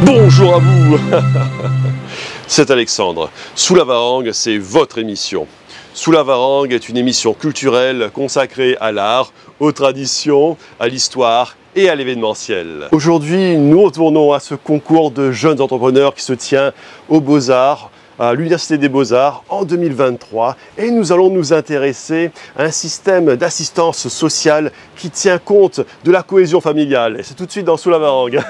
Bonjour à vous. C'est Alexandre. Sous la Varangue, c'est votre émission. Sous la Varangue est une émission culturelle consacrée à l'art, aux traditions, à l'histoire et à l'événementiel. Aujourd'hui, nous retournons à ce concours de jeunes entrepreneurs qui se tient aux Beaux-Arts, à l'Université des Beaux-Arts en 2023, et nous allons nous intéresser à un système d'assistance sociale qui tient compte de la cohésion familiale. Et c'est tout de suite dans Sous la Varangue.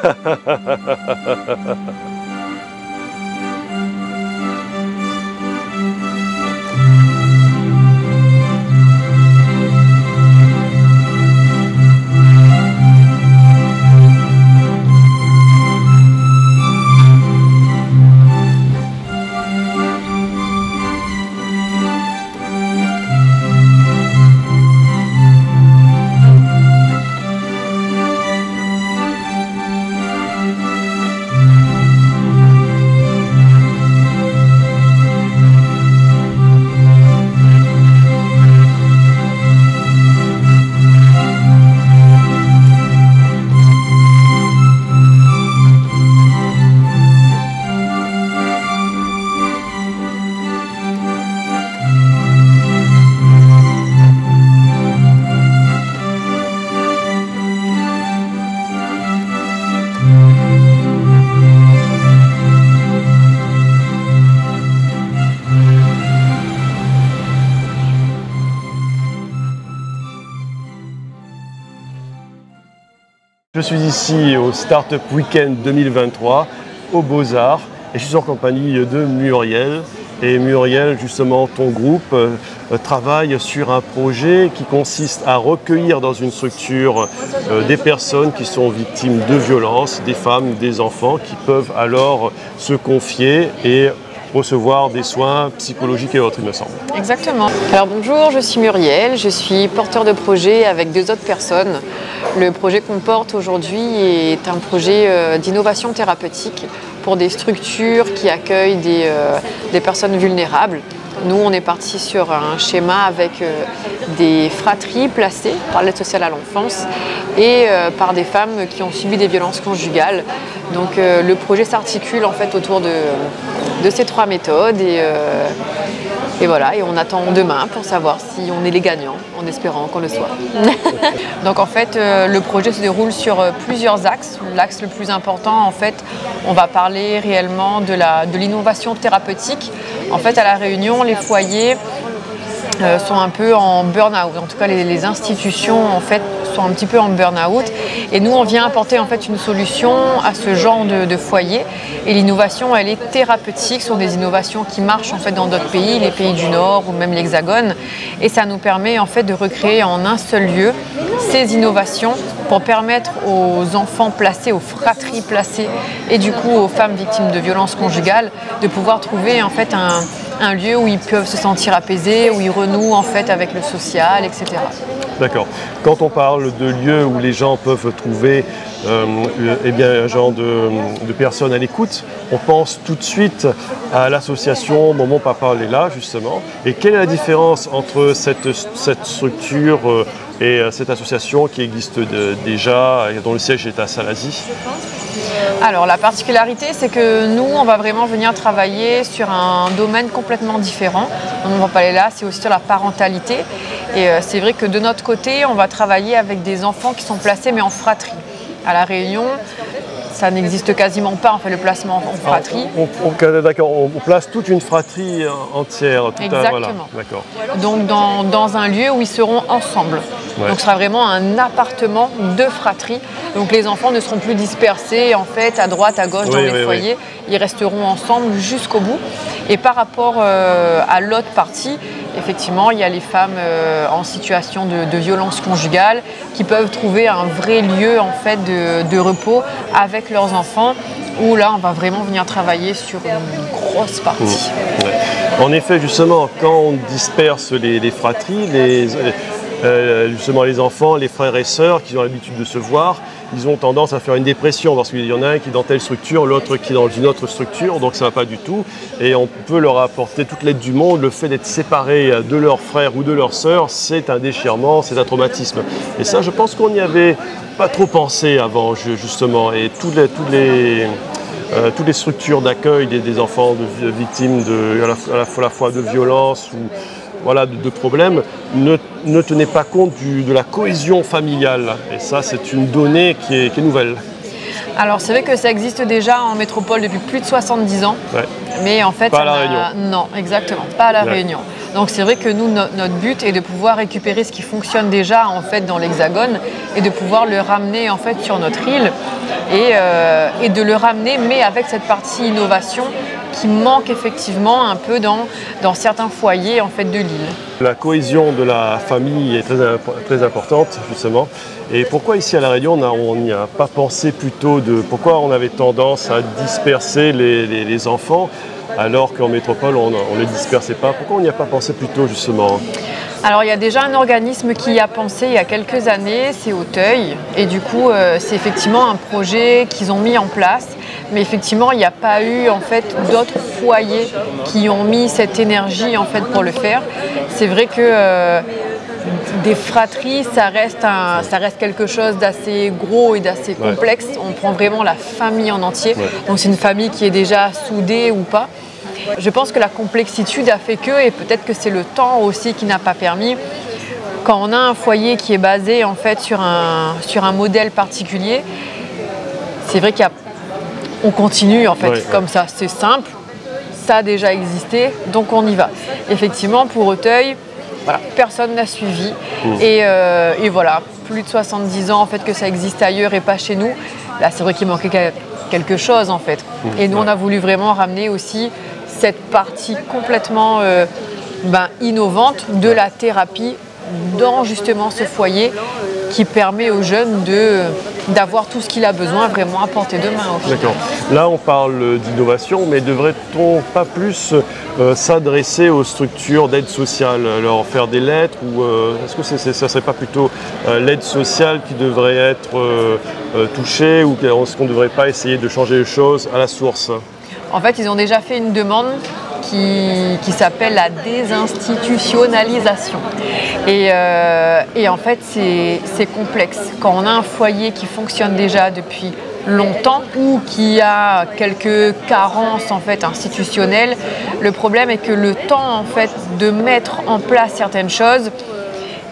Je suis ici au Startup Weekend 2023 aux Beaux-Arts et je suis en compagnie de Muriel. Et Muriel, justement, ton groupe travaille sur un projet qui consiste à recueillir dans une structure des personnes qui sont victimes de violences, des femmes, des enfants, qui peuvent alors se confier et recevoir des soins psychologiques et autres, il me semble. Exactement. Alors bonjour, je suis Muriel, je suis porteur de projet avec deux autres personnes. Le projet qu'on porte aujourd'hui est un projet d'innovation thérapeutique pour des structures qui accueillent des personnes vulnérables. Nous, on est parti sur un schéma avec des fratries placées par l'aide sociale à l'enfance et par des femmes qui ont subi des violences conjugales. Donc le projet s'articule en fait autour de ces trois méthodes et voilà, et on attend demain pour savoir si on est les gagnants, en espérant qu'on le soit. Donc en fait, le projet se déroule sur plusieurs axes. L'axe le plus important, en fait, on va parler réellement de l'innovation thérapeutique. En fait, à La Réunion, les foyers sont un peu en burn-out. En tout cas, les institutions, en fait, sont un petit peu en burn-out. Et nous, on vient apporter en fait une solution à ce genre de foyer. Et l'innovation, elle est thérapeutique. Ce sont des innovations qui marchent en fait dans d'autres pays, les pays du Nord ou même l'Hexagone. Et ça nous permet en fait de recréer en un seul lieu ces innovations pour permettre aux enfants placés, aux fratries placées et du coup aux femmes victimes de violences conjugales de pouvoir trouver en fait un lieu où ils peuvent se sentir apaisés, où ils renouent en fait avec le social, etc. D'accord. Quand on parle de lieux où les gens peuvent trouver eh bien, un genre de personnes à l'écoute, on pense tout de suite à l'association Maman Papa Léla, justement. Et quelle est la différence entre cette structure et cette association qui existe déjà, dont le siège est à Salazie? Alors la particularité, c'est que nous, on va vraiment venir travailler sur un domaine complètement différent. Maman Papa Léla, c'est aussi sur la parentalité. Et c'est vrai que de notre côté, on va travailler avec des enfants qui sont placés mais en fratrie. À La Réunion, ça n'existe quasiment pas, en fait, le placement en fratrie. D'accord, on place toute une fratrie entière. Exactement. Voilà. Donc dans un lieu où ils seront ensemble. Ouais. Donc ce sera vraiment un appartement de fratrie. Donc les enfants ne seront plus dispersés en fait à droite, à gauche dans les foyers. Ils resteront ensemble jusqu'au bout. Et par rapport à l'autre partie, effectivement, il y a les femmes en situation de violence conjugale qui peuvent trouver un vrai lieu en fait de repos avec leurs enfants, où là on va vraiment venir travailler sur une grosse partie. Ouais. En effet, justement, quand on disperse les fratries, justement les enfants, les frères et sœurs qui ont l'habitude de se voir, ils ont tendance à faire une dépression parce qu'il y en a un qui est dans telle structure, l'autre qui est dans une autre structure, donc ça ne va pas du tout. Et on peut leur apporter toute l'aide du monde. Le fait d'être séparés de leurs frères ou de leurs sœurs, c'est un déchirement, c'est un traumatisme. Et ça, je pense qu'on n'y avait pas trop pensé avant, justement. Et toutes les structures d'accueil des enfants victimes à la fois de violences ou voilà, de problèmes, ne tenaient pas compte de la cohésion familiale. Et ça, c'est une donnée qui est nouvelle. Alors c'est vrai que ça existe déjà en métropole depuis plus de 70 ans, Ouais. mais en fait... Pas à La Réunion. Non, exactement, pas à La Ouais. Réunion. Donc c'est vrai que nous, notre but est de pouvoir récupérer ce qui fonctionne déjà en fait dans l'Hexagone et de pouvoir le ramener en fait sur notre île et de le ramener, mais avec cette partie innovation qui manque effectivement un peu dans certains foyers en fait de l'île. La cohésion de la famille est très importante, justement. Et pourquoi ici à La Réunion, on n'y a pas pensé plutôt pourquoi on avait tendance à disperser les enfants alors qu'en métropole, on ne les dispersait pas? Pourquoi on n'y a pas pensé plus tôt, justement? Alors il y a déjà un organisme qui y a pensé il y a quelques années, c'est Auteuil. Et du coup, c'est effectivement un projet qu'ils ont mis en place. Mais effectivement, il n'y a pas eu en fait d'autres foyers qui ont mis cette énergie en fait pour le faire. C'est vrai que des fratries, ça reste quelque chose d'assez gros et d'assez complexe. On prend vraiment la famille en entier. Ouais. Donc c'est une famille qui est déjà soudée ou pas. Je pense que la complexitude a fait que, et peut-être que c'est le temps aussi qui n'a pas permis, quand on a un foyer qui est basé en fait sur un modèle particulier, c'est vrai qu'on continue en fait comme ça, c'est simple, ça a déjà existé, donc on y va. Effectivement, pour Auteuil, voilà, personne n'a suivi et voilà, plus de 70 ans en fait que ça existe ailleurs et pas chez nous. Là, c'est vrai qu'il manquait quelque chose en fait. Et nous, on a voulu vraiment ramener aussi cette partie complètement innovante de la thérapie dans justement ce foyer qui permet aux jeunes d'avoir tout ce qu'il a besoin vraiment à portée de main. D'accord. Là, on parle d'innovation, mais devrait-on pas plus s'adresser aux structures d'aide sociale, leur faire des lettres ou est-ce que ça ne serait pas plutôt l'aide sociale qui devrait être touchée ou est-ce qu'on ne devrait pas essayer de changer les choses à la source? En fait, ils ont déjà fait une demande qui s'appelle la désinstitutionnalisation. Et en fait, c'est complexe. Quand on a un foyer qui fonctionne déjà depuis longtemps ou qui a quelques carences en fait institutionnelles, le problème est que le temps en fait de mettre en place certaines choses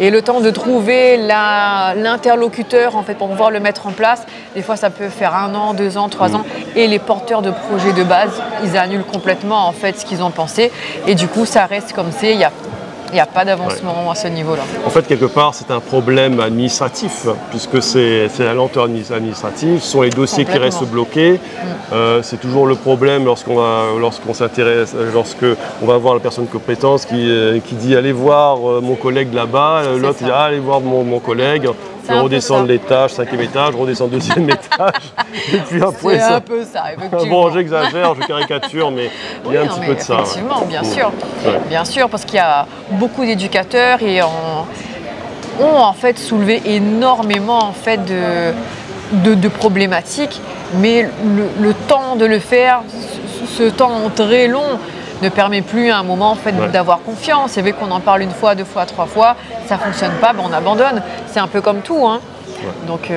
et le temps de trouver l'interlocuteur en fait, pour pouvoir le mettre en place, des fois ça peut faire 1 an, 2 ans, 3 ans. Et les porteurs de projets de base, ils annulent complètement en fait, ce qu'ils ont pensé. Et du coup, ça reste comme c'est. Il n'y a pas d'avancement à ce niveau-là. En fait, quelque part, c'est un problème administratif, puisque c'est la lenteur administrative, ce sont les dossiers qui restent bloqués. C'est toujours le problème lorsqu'on s'intéresse, lorsqu'on va voir la personne compétence qui dit « allez voir mon collègue là-bas », l'autre dit « allez voir mon collègue ». Je redescends l'étage, 5e étage, redescends 2e étage. Et puis après, c'est un peu ça, effectivement. Bon, j'exagère, je caricature, mais il y a un petit peu de ça. Effectivement, bien sûr. Bien sûr, parce qu'il y a beaucoup d'éducateurs et ont en fait soulevé énormément en fait, de problématiques. Mais le temps de le faire, ce temps très long, ne permet plus à un moment en fait, d'avoir confiance. C'est vrai qu'on en parle 1 fois, 2 fois, 3 fois, ça ne fonctionne pas, on abandonne. C'est un peu comme tout. Hein. Donc,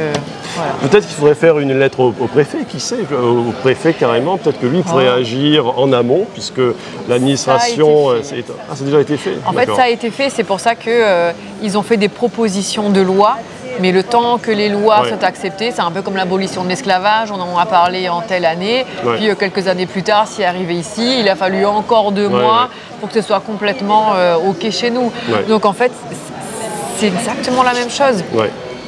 voilà. Peut-être qu'il faudrait faire une lettre au préfet, qui sait, au préfet carrément, peut-être que lui pourrait agir en amont, puisque l'administration... Ça a déjà été fait. En fait, ça a été fait, c'est pour ça qu'ils ont fait des propositions de loi. Mais le temps que les lois soient acceptées, c'est un peu comme l'abolition de l'esclavage, on en a parlé en telle année, puis quelques années plus tard, c'est arrivé ici, il a fallu encore 2 mois pour que ce soit complètement OK chez nous. Donc en fait, c'est exactement la même chose.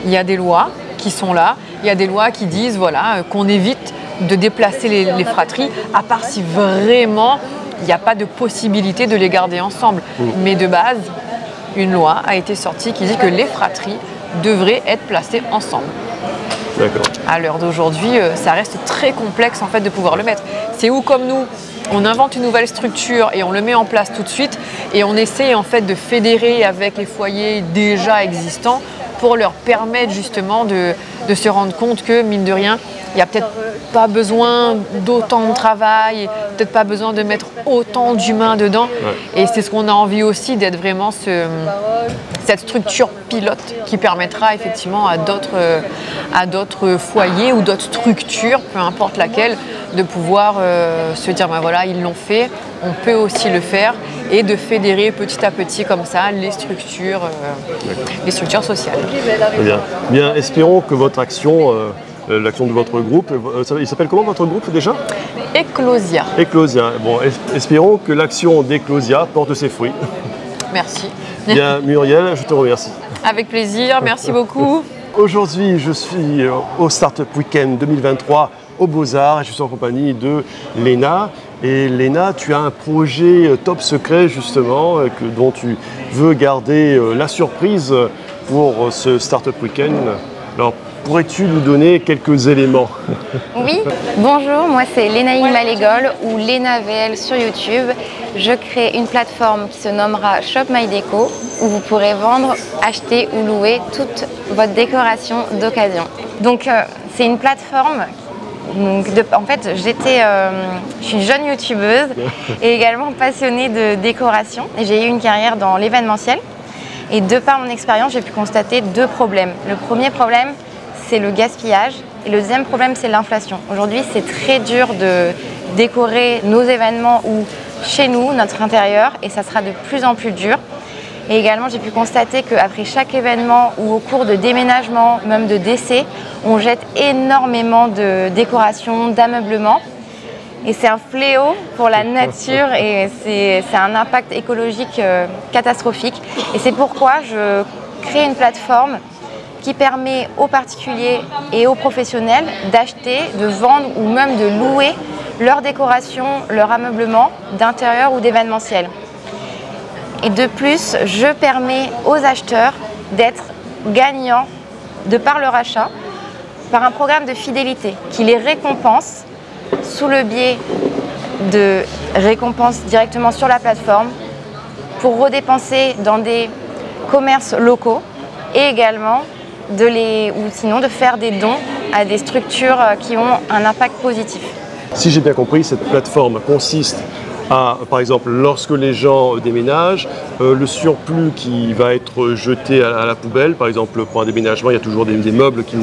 Il y a des lois qui sont là, il y a des lois qui disent voilà, qu'on évite de déplacer les fratries, à part si vraiment il n'y a pas de possibilité de les garder ensemble. Mais de base, une loi a été sortie qui dit que les fratries devraient être placés ensemble. À l'heure d'aujourd'hui, ça reste très complexe en fait, de pouvoir le mettre. C'est où comme nous, on invente une nouvelle structure et on le met en place tout de suite et on essaie en fait, de fédérer avec les foyers déjà existants pour leur permettre justement de se rendre compte que, mine de rien, n'y a peut-être pas besoin d'autant de travail, peut-être pas besoin de mettre autant d'humains dedans. Ouais. Et c'est ce qu'on a envie aussi, d'être vraiment cette structure pilote qui permettra effectivement à d'autres foyers ou d'autres structures, peu importe laquelle, de pouvoir se dire ben voilà, ils l'ont fait, on peut aussi le faire, et de fédérer petit à petit comme ça les structures sociales. Bien. Bien, espérons que votre action, l'action de votre groupe, il s'appelle comment votre groupe déjà? Eclosia. Eclosia. Bon, espérons que l'action d'Eclosia porte ses fruits. Merci. Bien, Muriel, je te remercie. Avec plaisir, merci beaucoup. Aujourd'hui, je suis au Startup Weekend 2023 aux Beaux-Arts et je suis en compagnie de Léna. Et Léna, tu as un projet top secret justement dont tu veux garder la surprise pour ce Startup Weekend. Alors, pourrais-tu nous donner quelques éléments? Oui, bonjour, moi c'est Lénaï Malégol ou Léna VL sur YouTube. Je crée une plateforme qui se nommera Shop My Déco où vous pourrez vendre, acheter ou louer toute votre décoration d'occasion. Donc c'est une plateforme. En fait, je suis jeune youtubeuse et également passionnée de décoration. J'ai eu une carrière dans l'événementiel et de par mon expérience, j'ai pu constater deux problèmes. Le premier problème, c'est le gaspillage et le deuxième problème, c'est l'inflation. Aujourd'hui, c'est très dur de décorer nos événements ou chez nous, notre intérieur, et ça sera de plus en plus dur. Et également, j'ai pu constater qu'après chaque événement ou au cours de déménagement, même de décès, on jette énormément de décorations, d'ameublements. Et c'est un fléau pour la nature et c'est un impact écologique catastrophique. Et c'est pourquoi je crée une plateforme qui permet aux particuliers et aux professionnels d'acheter, de vendre ou même de louer leurs décorations, leur ameublement d'intérieur ou d'événementiel. Et de plus, je permets aux acheteurs d'être gagnants de par leur achat par un programme de fidélité qui les récompense sous le biais de récompenses directement sur la plateforme pour redépenser dans des commerces locaux et également ou sinon de faire des dons à des structures qui ont un impact positif. Si j'ai bien compris, cette plateforme consiste à, par exemple, lorsque les gens déménagent, le surplus qui va être jeté à la poubelle, par exemple pour un déménagement, il y a toujours des meubles qui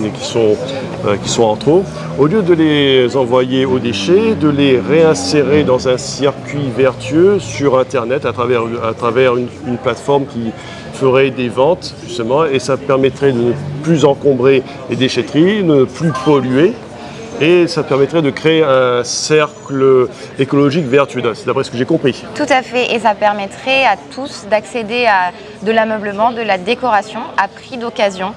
sont en trop. Au lieu de les envoyer aux déchets, de les réinsérer dans un circuit vertueux sur Internet à travers une plateforme qui ferait des ventes justement, et ça permettrait de ne plus encombrer les déchetteries, de ne plus polluer. Et ça permettrait de créer un cercle écologique vertueux, c'est d'après ce que j'ai compris. Tout à fait, et ça permettrait à tous d'accéder à de l'ameublement, de la décoration à prix d'occasion.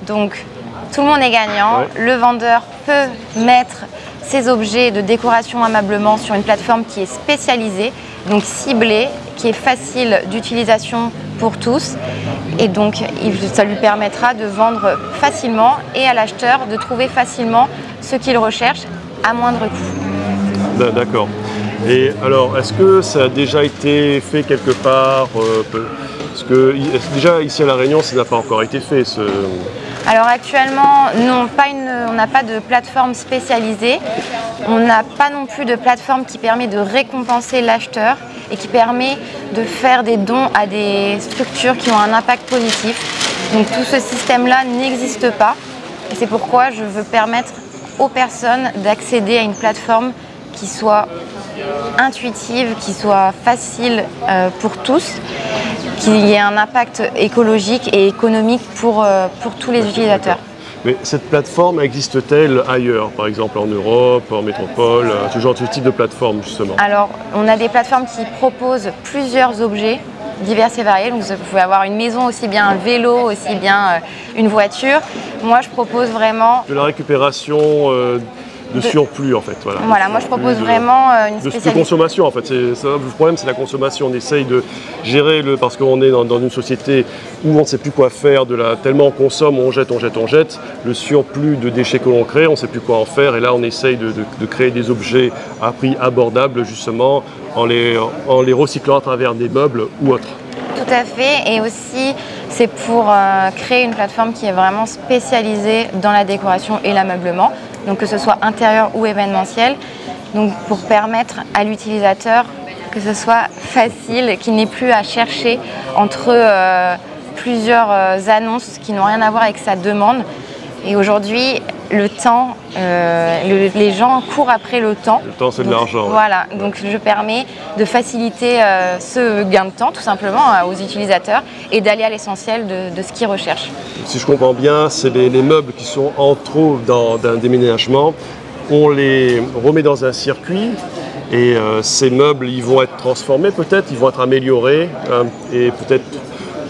Donc tout le monde est gagnant, ouais. Le vendeur peut mettre ses objets de décoration ameublement sur une plateforme qui est spécialisée, donc ciblée, qui est facile d'utilisation pour tous. Et donc ça lui permettra de vendre facilement et à l'acheteur de trouver facilement ce qu'il recherche à moindre coût. D'accord. Et alors, est-ce que ça a déjà été fait quelque part parce que déjà ici à La Réunion, ça n'a pas encore été fait. Alors actuellement, non, on n'a pas de plateforme spécialisée. On n'a pas non plus de plateforme qui permet de récompenser l'acheteur et qui permet de faire des dons à des structures qui ont un impact positif. Donc tout ce système-là n'existe pas. Et c'est pourquoi je veux permettre aux personnes d'accéder à une plateforme qui soit intuitive, qui soit facile pour tous, qui ait un impact écologique et économique pour tous les utilisateurs. Mais cette plateforme existe-t-elle ailleurs, par exemple en Europe, en métropole, ce type de plateforme justement? Alors, on a des plateformes qui proposent plusieurs objets divers et variés. Donc, vous pouvez avoir une maison, aussi bien un vélo, aussi bien une voiture. Moi, je propose vraiment... De la récupération de surplus, en fait. Voilà, moi, je propose vraiment une spécialité. De consommation, en fait. Le problème, c'est la consommation. On essaye de gérer parce qu'on est dans une société où on ne sait plus quoi faire, tellement on consomme, on jette. Le surplus de déchets que l'on crée, on ne sait plus quoi en faire. Et là, on essaye de créer des objets à prix abordable, justement, en les recyclant à travers des meubles ou autres. Tout à fait, et aussi c'est pour créer une plateforme qui est vraiment spécialisée dans la décoration et l'ameublement. donc que ce soit intérieur ou événementiel, donc pour permettre à l'utilisateur que ce soit facile, qu'il n'ait plus à chercher entre plusieurs annonces qui n'ont rien à voir avec sa demande. Et aujourd'hui, le temps, les gens courent après le temps. Le temps, c'est de l'argent. Voilà, donc je permets de faciliter ce gain de temps, tout simplement, aux utilisateurs et d'aller à l'essentiel de ce qu'ils recherchent. Si je comprends bien, c'est les meubles qui sont en trop d'un déménagement. On les remet dans un circuit et ces meubles, ils vont être transformés peut-être, ils vont être améliorés et peut-être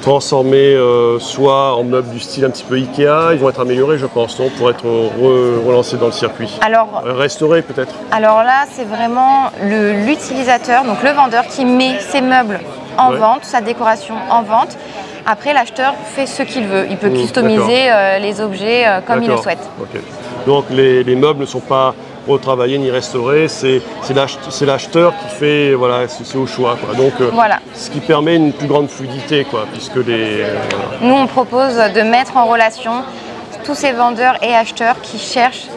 transformés soit en meubles du style un petit peu Ikea, ils vont être améliorés je pense, non, pour être relancés dans le circuit. Alors, restaurés peut-être. Alors là, c'est vraiment l'utilisateur, donc le vendeur qui met ses meubles en vente, sa décoration en vente. Après, l'acheteur fait ce qu'il veut. Il peut customiser les objets comme il le souhaite. Okay. Donc les meubles ne sont pas retravaillés ni restaurés, c'est l'acheteur qui fait, voilà, c'est au choix, quoi. Donc voilà. Ce qui permet une plus grande fluidité, quoi, puisque Nous, on propose de mettre en relation tous ces vendeurs et acheteurs qui cherchent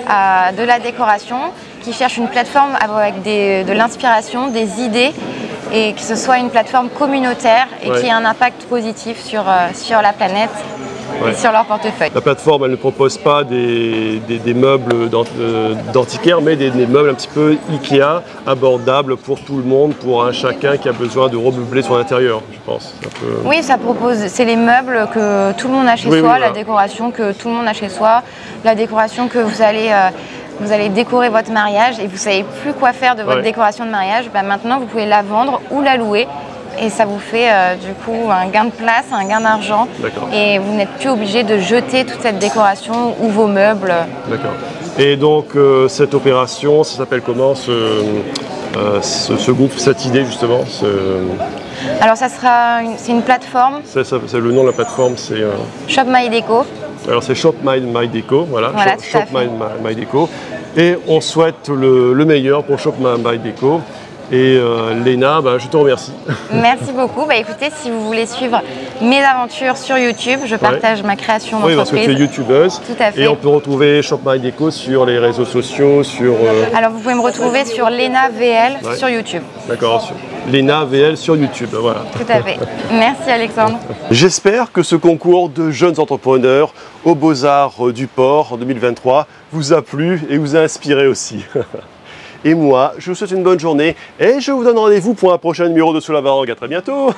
de la décoration, qui cherchent une plateforme avec de l'inspiration, des idées, et que ce soit une plateforme communautaire et qui ait un impact positif sur la planète. Et sur leur portefeuille. La plateforme, elle ne propose pas des meubles d'antiquaire, mais des meubles un petit peu Ikea, abordables pour tout le monde, pour un chacun qui a besoin de remeubler son intérieur, je pense. Oui, ça propose, c'est les meubles que tout le monde a chez soi, la décoration que tout le monde a chez soi, la décoration que vous allez décorer votre mariage et vous ne savez plus quoi faire de votre décoration de mariage. Bah, maintenant, vous pouvez la vendre ou la louer. Et ça vous fait du coup un gain de place, un gain d'argent. Et vous n'êtes plus obligé de jeter toute cette décoration ou vos meubles. D'accord. Et donc cette opération, ça s'appelle comment ce groupe, cette idée justement Alors c'est une plateforme. C'est le nom de la plateforme, c'est Shop My Déco. Alors c'est Shop My Déco, voilà. Shop My Déco. Et on souhaite le meilleur pour Shop My Déco. Et Léna, je te remercie. Merci beaucoup. Écoutez, si vous voulez suivre mes aventures sur YouTube, je partage ma création d'entreprise. Oui, parce que tu es youtubeuse. Tout à fait. Et on peut retrouver Shop My Déco sur les réseaux sociaux, Alors vous pouvez me retrouver sur Léna VL sur YouTube. D'accord, Léna VL sur YouTube, voilà. Tout à fait. Merci Alexandre. J'espère que ce concours de jeunes entrepreneurs aux Beaux-Arts du Port en 2023 vous a plu et vous a inspiré aussi. Et moi, je vous souhaite une bonne journée et je vous donne rendez-vous pour un prochain numéro de Sous la Varangue. À très bientôt.